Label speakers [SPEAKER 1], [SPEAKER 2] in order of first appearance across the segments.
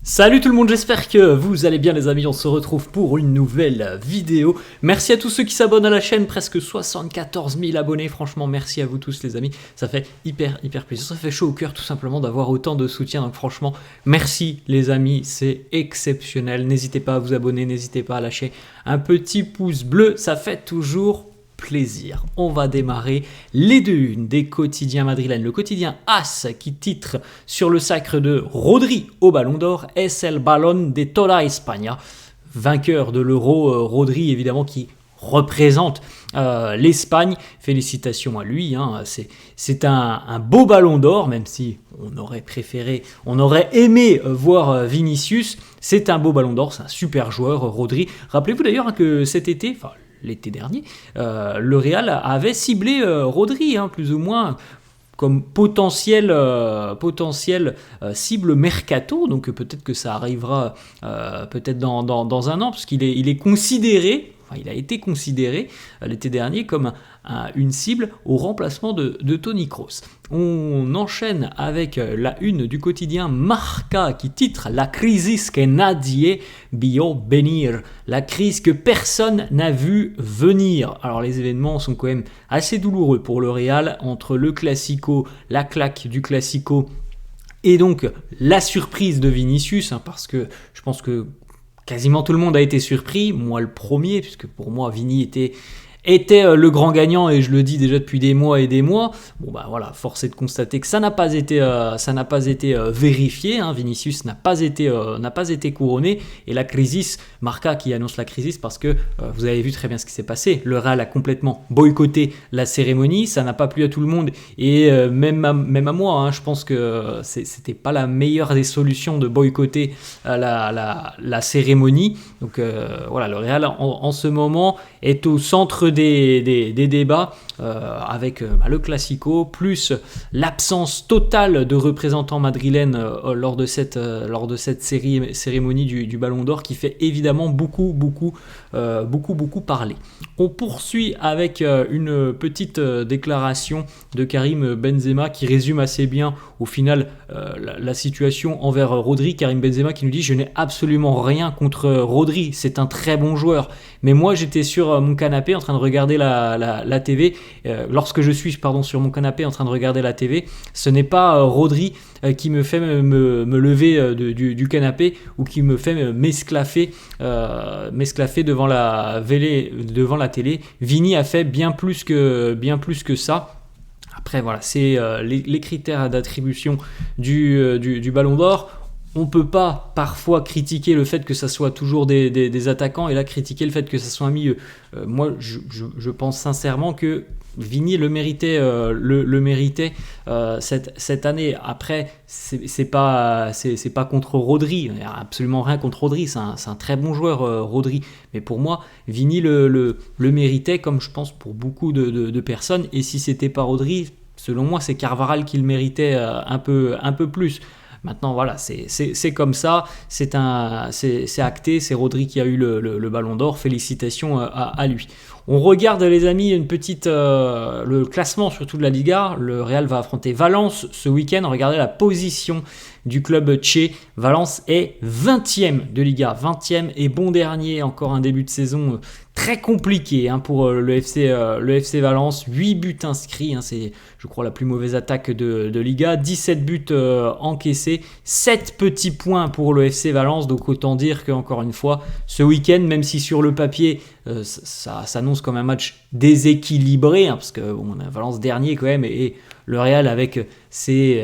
[SPEAKER 1] Salut tout le monde, j'espère que vous allez bien les amis, on se retrouve pour une nouvelle vidéo. Merci à tous ceux qui s'abonnent à la chaîne, presque 74 000 abonnés, franchement merci à vous tous les amis, ça fait hyper plaisir, ça fait chaud au cœur tout simplement d'avoir autant de soutien, donc franchement merci les amis, c'est exceptionnel. N'hésitez pas à vous abonner, n'hésitez pas à lâcher un petit pouce bleu, ça fait toujours plaisir. On va démarrer les deux unes des quotidiens madrilènes. Le quotidien AS qui titre sur le sacre de Rodri au Ballon d'Or, es el balón de toda España. Vainqueur de l'Euro, Rodri évidemment qui représente l'Espagne. Félicitations à lui, hein. C'est un beau Ballon d'Or, même si on aurait aimé voir Vinicius. C'est un beau Ballon d'Or, c'est un super joueur, Rodri. Rappelez-vous d'ailleurs que cet été, l'été dernier, le Real avait ciblé Rodri, plus ou moins, comme potentiel cible mercato. Donc peut-être que ça arrivera peut-être dans un an, parce qu'il est considéré, il a été considéré l'été dernier comme une cible au remplacement de Toni Kroos. On enchaîne avec la une du quotidien Marca qui titre « La crisis que nadie vio venir », la crise que personne n'a vu venir. Alors les événements sont quand même assez douloureux pour le Real, entre le Classico, la claque du Classico et donc la surprise de Vinicius, parce que je pense que quasiment tout le monde a été surpris, moi le premier, puisque pour moi Vini était le grand gagnant, et je le dis déjà depuis des mois et des mois. Bon voilà, force est de constater que ça n'a pas été vérifié, Vinicius n'a pas été couronné, et la crisis, Marca qui annonce la crisis parce que vous avez vu très bien ce qui s'est passé. Le Real a complètement boycotté la cérémonie, ça n'a pas plu à tout le monde, et même à moi, je pense que c'était pas la meilleure des solutions de boycotter la cérémonie. Donc voilà, le Real en ce moment est au centre des débats avec le Classico, plus l'absence totale de représentants madrilènes lors de cette cérémonie du Ballon d'Or, qui fait évidemment beaucoup parler. On poursuit avec une petite déclaration de Karim Benzema qui résume assez bien au final la situation envers Rodri. Karim Benzema qui nous dit « Je n'ai absolument rien contre Rodri, c'est un très bon joueur, mais moi j'étais sur mon canapé en train de regarder la TV, lorsque je suis sur mon canapé en train de regarder la TV, ce n'est pas Rodri qui me fait me lever du canapé, ou qui me fait m'esclaffer devant la télé. Vini a fait bien plus que ça. » Après voilà, c'est les critères d'attribution du Ballon d'Or. On ne peut pas parfois critiquer le fait que ça soit toujours des attaquants, et là critiquer le fait que ça soit un milieu. Moi je pense sincèrement que Vini le méritait cette année. Après c'est pas contre Rodri, il n'y a absolument rien contre Rodri, c'est un très bon joueur, Rodri, mais pour moi Vini le méritait, comme je pense pour beaucoup de personnes. Et si c'était pas Rodri, selon moi c'est Carvajal qui le méritait un peu plus. Maintenant voilà, c'est comme ça, c'est acté, c'est Rodri qui a eu le Ballon d'Or, félicitations à lui. On regarde les amis le classement surtout de la Liga. Le Real va affronter Valence ce week-end. Regardez la position du club tché. Valence est 20e de Liga, 20e et bon dernier. Encore un début de saison très compliqué pour le FC Valence. 8 buts inscrits, c'est je crois la plus mauvaise attaque de Liga. 17 buts encaissés, 7 petits points pour le FC Valence. Donc autant dire qu'encore une fois, ce week-end, même si sur le papier ça s'annonce comme un match déséquilibré, parce que on a Valence dernier quand même, et le Real avec ses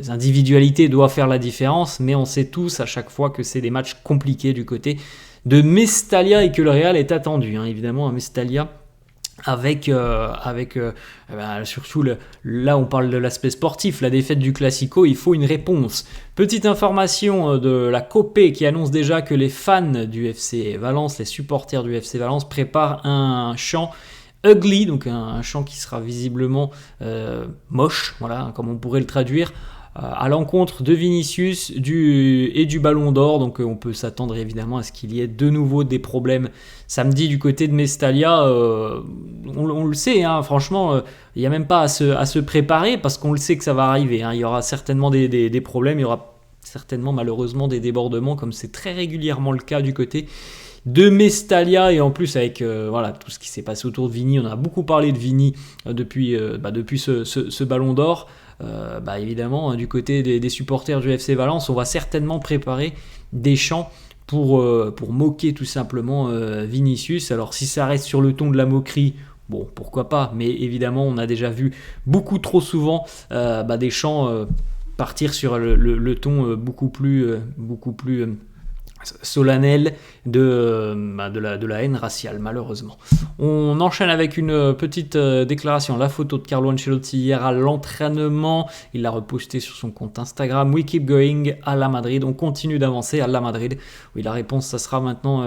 [SPEAKER 1] individualités doit faire la différence, mais on sait tous à chaque fois que c'est des matchs compliqués du côté de Mestalla, et que le Real est attendu, évidemment à Mestalla, avec surtout là on parle de l'aspect sportif, la défaite du Classico, il faut une réponse. Petite information de la Copé qui annonce déjà que les fans du FC Valence, les supporters du FC Valence préparent un chant ugly, donc un chant qui sera visiblement moche, voilà, comme on pourrait le traduire, à l'encontre de Vinicius et du Ballon d'Or. Donc on peut s'attendre évidemment à ce qu'il y ait de nouveau des problèmes samedi du côté de Mestalla. On le sait, franchement, il n'y a même pas à se préparer, parce qu'on le sait que ça va arriver. Il y aura certainement des problèmes, il y aura certainement malheureusement des débordements, comme c'est très régulièrement le cas du côté de Mestaglia, et en plus avec voilà, tout ce qui s'est passé autour de Vini. On a beaucoup parlé de Vini depuis ce Ballon d'Or. Évidemment, du côté des supporters du FC Valence, on va certainement préparer des chants pour moquer tout simplement Vinicius. Alors si ça reste sur le ton de la moquerie, bon, pourquoi pas, mais évidemment on a déjà vu beaucoup trop souvent des chants partir sur le ton beaucoup plus solennel de la haine raciale, malheureusement. On enchaîne avec une petite déclaration, la photo de Carlo Ancelotti hier à l'entraînement. Il l'a repostée sur son compte Instagram. We keep going à la Madrid. On continue d'avancer à la Madrid. Oui, la réponse, ça sera maintenant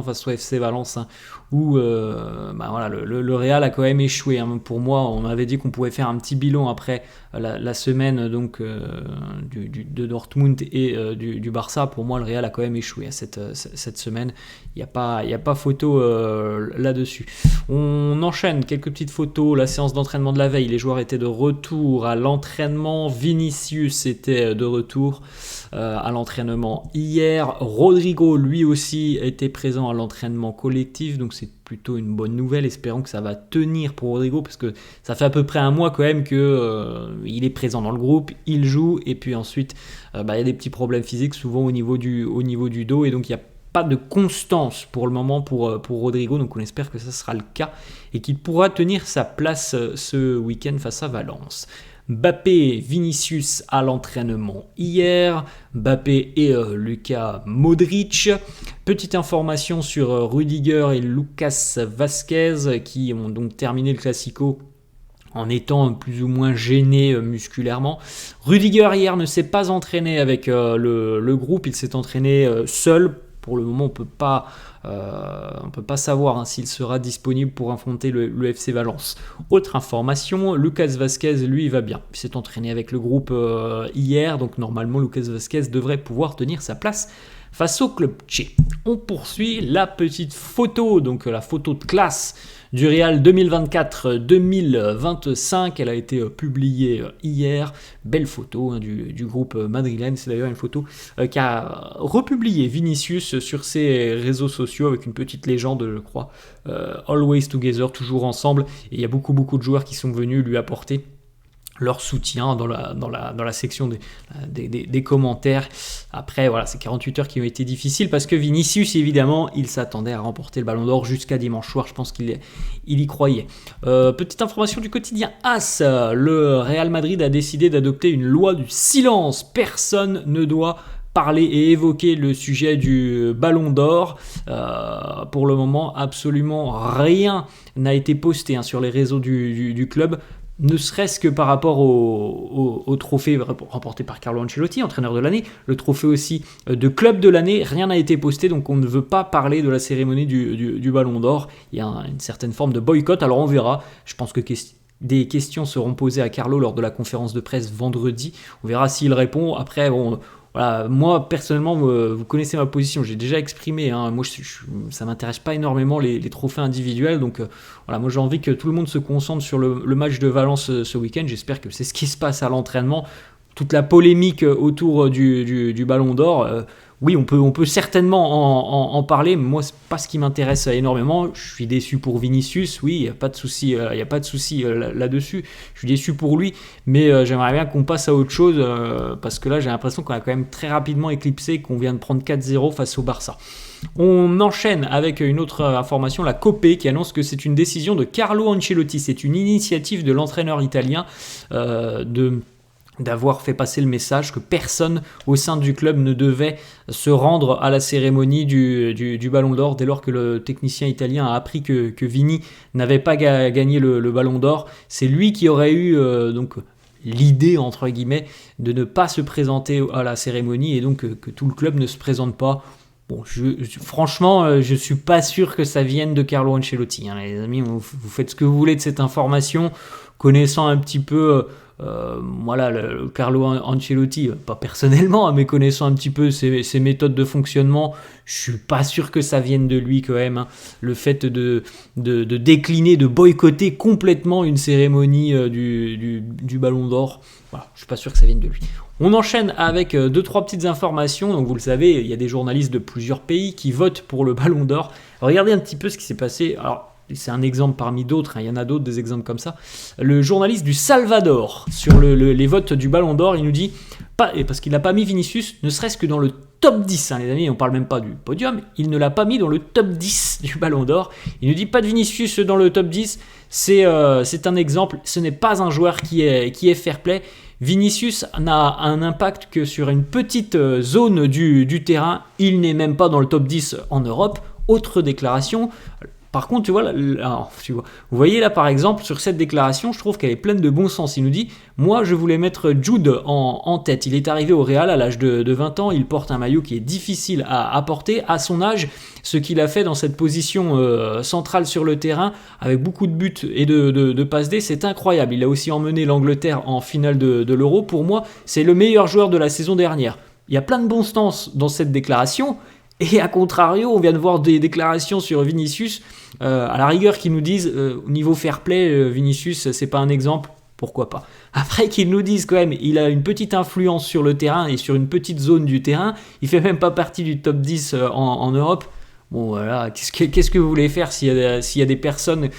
[SPEAKER 1] face au FC Valence, hein, où le Real a quand même échoué, hein. Pour moi, on avait dit qu'on pouvait faire un petit bilan après la semaine donc de Dortmund et du Barça. Pour moi, le Real a quand même échoué cette semaine. Il n'y a pas photo là-dessus. On enchaîne quelques petites photos. La séance d'entraînement de la veille, les joueurs étaient de retour à l'entraînement. Vinicius était de retour à l'entraînement hier. Rodrigo, lui aussi, était présent à l'entraînement collectif, donc c'est plutôt une bonne nouvelle. Espérons que ça va tenir pour Rodrigo, parce que ça fait à peu près un mois quand même qu'il est présent dans le groupe, il joue, et puis ensuite il y a des petits problèmes physiques, souvent au niveau du dos, et donc il n'y a pas de constance pour le moment pour Rodrigo, donc on espère que ça sera le cas et qu'il pourra tenir sa place ce week-end face à Valence. Mbappé, Vinicius à l'entraînement hier, Mbappé et Luka Modric. Petite information sur Rudiger et Lucas Vazquez qui ont donc terminé le Classico en étant plus ou moins gênés musculairement. Rudiger hier ne s'est pas entraîné avec le groupe, il s'est entraîné seul. Pour le moment, on peut pas savoir s'il sera disponible pour affronter le FC Valence. Autre information, Lucas Vazquez, lui, va bien. Il s'est entraîné avec le groupe hier, donc normalement, Lucas Vazquez devrait pouvoir tenir sa place face au club tché. On poursuit la petite photo, donc la photo de classe du Real 2024-2025. Elle a été publiée hier. Belle photo du groupe madrilène. C'est d'ailleurs une photo qu'a republié Vinicius sur ses réseaux sociaux avec une petite légende, je crois. Always together, toujours ensemble. Et il y a beaucoup de joueurs qui sont venus lui apporter leur soutien dans la section des commentaires. Après, voilà, c'est 48 heures qui ont été difficiles parce que Vinicius, évidemment, il s'attendait à remporter le Ballon d'Or jusqu'à dimanche soir. Je pense qu'il y croyait. Petite information du quotidien AS. Le Real Madrid a décidé d'adopter une loi du silence. Personne ne doit parler et évoquer le sujet du Ballon d'Or. Pour le moment, absolument rien n'a été posté sur les réseaux du club, ne serait-ce que par rapport au trophée remporté par Carlo Ancelotti, entraîneur de l'année, le trophée aussi de club de l'année. Rien n'a été posté, donc on ne veut pas parler de la cérémonie du Ballon d'Or. Il y a une certaine forme de boycott, alors on verra. Je pense que des questions seront posées à Carlo lors de la conférence de presse vendredi. On verra s'il répond. Après, voilà, moi personnellement, vous connaissez ma position, j'ai déjà exprimé, moi ça m'intéresse pas énormément les trophées individuels, donc voilà, moi j'ai envie que tout le monde se concentre sur le match de Valence ce week-end. J'espère que c'est ce qui se passe à l'entraînement. Toute la polémique autour du Ballon d'Or, oui, on peut certainement en parler, mais moi c'est pas ce qui m'intéresse énormément. Je suis déçu pour Vinicius, oui, il n'y a pas de souci, là-dessus. Je suis déçu pour lui, mais j'aimerais bien qu'on passe à autre chose, parce que là j'ai l'impression qu'on a quand même très rapidement éclipsé, qu'on vient de prendre 4-0 face au Barça. On enchaîne avec une autre information, la Copé qui annonce que c'est une décision de Carlo Ancelotti. C'est une initiative de l'entraîneur italien d'avoir fait passer le message que personne au sein du club ne devait se rendre à la cérémonie du Ballon d'Or dès lors que le technicien italien a appris que Vini n'avait pas gagné le Ballon d'Or. C'est lui qui aurait eu donc l'idée, entre guillemets, de ne pas se présenter à la cérémonie et donc que tout le club ne se présente pas. Bon, franchement, je suis pas sûr que ça vienne de Carlo Ancelotti. Les amis, vous faites ce que vous voulez de cette information, connaissant un petit peu le Carlo Ancelotti, pas personnellement, mais connaissant un petit peu ses méthodes de fonctionnement, je suis pas sûr que ça vienne de lui quand même. Le fait de décliner, de boycotter complètement une cérémonie du Ballon d'Or, voilà, je suis pas sûr que ça vienne de lui. On enchaîne avec 2-3 petites informations. Donc vous le savez, il y a des journalistes de plusieurs pays qui votent pour le Ballon d'Or. Regardez un petit peu ce qui s'est passé. Alors, c'est un exemple parmi d'autres, hein. Il y en a d'autres, des exemples comme ça. Le journaliste du Salvador, sur les votes du Ballon d'Or, il nous dit, parce qu'il n'a pas mis Vinicius, ne serait-ce que dans le top 10, hein, les amis, on ne parle même pas du podium, il ne l'a pas mis dans le top 10 du Ballon d'Or. Il nous dit pas de Vinicius dans le top 10, c'est un exemple, ce n'est pas un joueur qui est fair play. Vinicius n'a un impact que sur une petite zone du terrain, il n'est même pas dans le top 10 en Europe. Autre déclaration. Par contre, vous voyez là par exemple sur cette déclaration, je trouve qu'elle est pleine de bon sens. Il nous dit, moi je voulais mettre Jude en tête. Il est arrivé au Real à l'âge de 20 ans, il porte un maillot qui est difficile à porter. À son âge, ce qu'il a fait dans cette position centrale sur le terrain, avec beaucoup de buts et de passes D, c'est incroyable. Il a aussi emmené l'Angleterre en finale de l'Euro. Pour moi, c'est le meilleur joueur de la saison dernière. Il y a plein de bon sens dans cette déclaration. Et à contrario, on vient de voir des déclarations sur Vinicius, à la rigueur qui nous disent, au niveau fair play, Vinicius, c'est pas un exemple, pourquoi pas. Après qu'ils nous disent quand même, il a une petite influence sur le terrain et sur une petite zone du terrain, il fait même pas partie du top 10 en Europe. Bon voilà, qu'est-ce que vous voulez faire s'il y a des personnes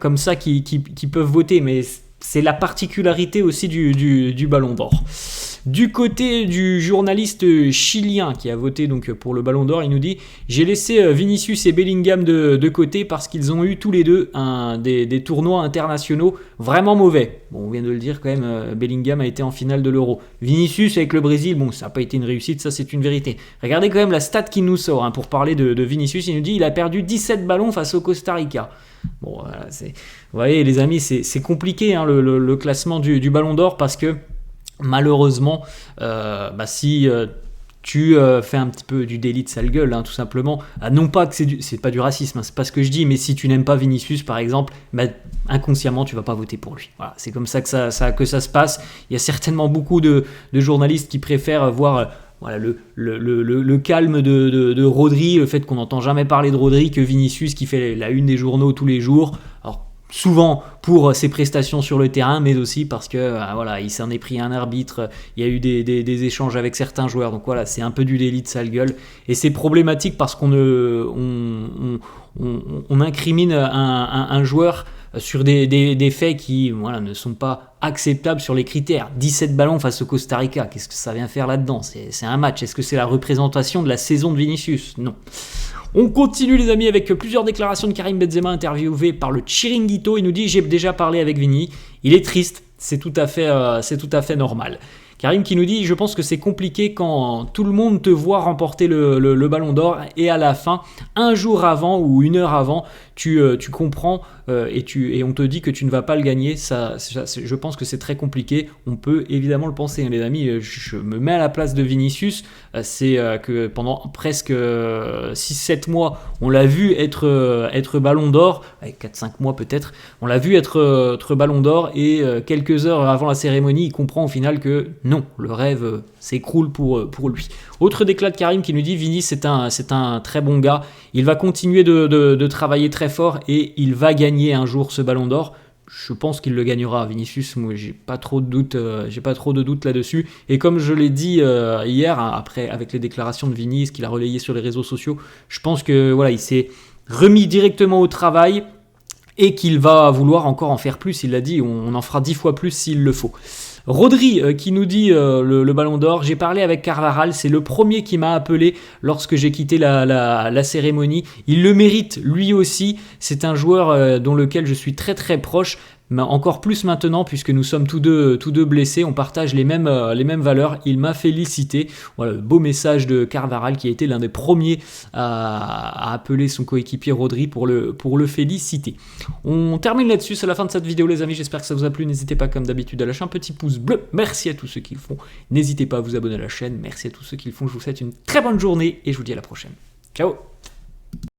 [SPEAKER 1] comme ça qui peuvent voter, mais c'est la particularité aussi du Ballon d'Or. Du côté du journaliste chilien qui a voté donc pour le Ballon d'Or, il nous dit « J'ai laissé Vinicius et Bellingham de côté parce qu'ils ont eu tous les deux des tournois internationaux vraiment mauvais. » Bon, on vient de le dire quand même, Bellingham a été en finale de l'Euro. Vinicius avec le Brésil, bon, ça n'a pas été une réussite, ça c'est une vérité. Regardez quand même la stat qu'il nous sort, hein, pour parler de Vinicius, il nous dit « Il a perdu 17 ballons face au Costa Rica. » Bon, voilà, vous voyez les amis, c'est compliqué hein, le classement du Ballon d'Or parce que malheureusement, si tu fais un petit peu du délit de sale gueule, hein, tout simplement, non pas que c'est pas du racisme, hein, c'est pas ce que je dis, mais si tu n'aimes pas Vinicius par exemple, inconsciemment tu vas pas voter pour lui. Voilà, c'est comme ça que ça se passe. Il y a certainement beaucoup de journalistes qui préfèrent voir voilà, le calme de Rodri, le fait qu'on n'entend jamais parler de Rodri, que Vinicius qui fait la une des journaux tous les jours. Alors, souvent pour ses prestations sur le terrain, mais aussi parce que voilà, il s'en est pris un arbitre, il y a eu des échanges avec certains joueurs, donc voilà, c'est un peu du délit de sale gueule, et c'est problématique parce qu'on incrimine un joueur sur des faits qui voilà, ne sont pas acceptables sur les critères. 17 ballons face au Costa Rica, qu'est-ce que ça vient faire là-dedans ? C'est un match, est-ce que c'est la représentation de la saison de Vinicius ? Non. On continue les amis avec plusieurs déclarations de Karim Benzema interviewé par le Chiringuito. Il nous dit « J'ai déjà parlé avec Vini, il est triste, c'est tout à fait normal ». Karim qui nous dit « Je pense que c'est compliqué quand tout le monde te voit remporter le Ballon d'Or et à la fin, un jour avant ou une heure avant, tu comprends et on te dit que tu ne vas pas le gagner. Je pense que c'est très compliqué. On peut évidemment le penser, hein, les amis. Je me mets à la place de Vinicius. C'est que pendant presque 6-7 mois, on l'a vu être Ballon d'Or, avec 4-5 mois peut-être, on l'a vu être Ballon d'Or et quelques heures avant la cérémonie, il comprend au final que non, le rêve s'écroule pour lui. Autre déclat de Karim qui nous dit « Vini, c'est un très bon gars. Il va continuer de travailler très fort et il va gagner un jour ce Ballon d'Or. » Je pense qu'il le gagnera, Vinicius. Moi, j'ai pas trop de doute là-dessus. Et comme je l'ai dit hier, après avec les déclarations de Vini, ce qu'il a relayé sur les réseaux sociaux, je pense que voilà, il s'est remis directement au travail et qu'il va vouloir encore en faire plus. Il l'a dit, on en fera 10 fois plus s'il le faut. Rodri qui nous dit le Ballon d'Or, j'ai parlé avec Carvajal, c'est le premier qui m'a appelé lorsque j'ai quitté la cérémonie, il le mérite lui aussi, c'est un joueur dont lequel je suis très très proche, mais encore plus maintenant puisque nous sommes tous deux blessés, on partage les mêmes valeurs, il m'a félicité. Voilà, beau message de Carvajal qui a été l'un des premiers à appeler son coéquipier Rodri pour le féliciter. On termine là-dessus, c'est la fin de cette vidéo les amis, j'espère que ça vous a plu, n'hésitez pas comme d'habitude à lâcher un petit pouce bleu, merci à tous ceux qui le font, n'hésitez pas à vous abonner à la chaîne, merci à tous ceux qui le font, je vous souhaite une très bonne journée et je vous dis à la prochaine. Ciao.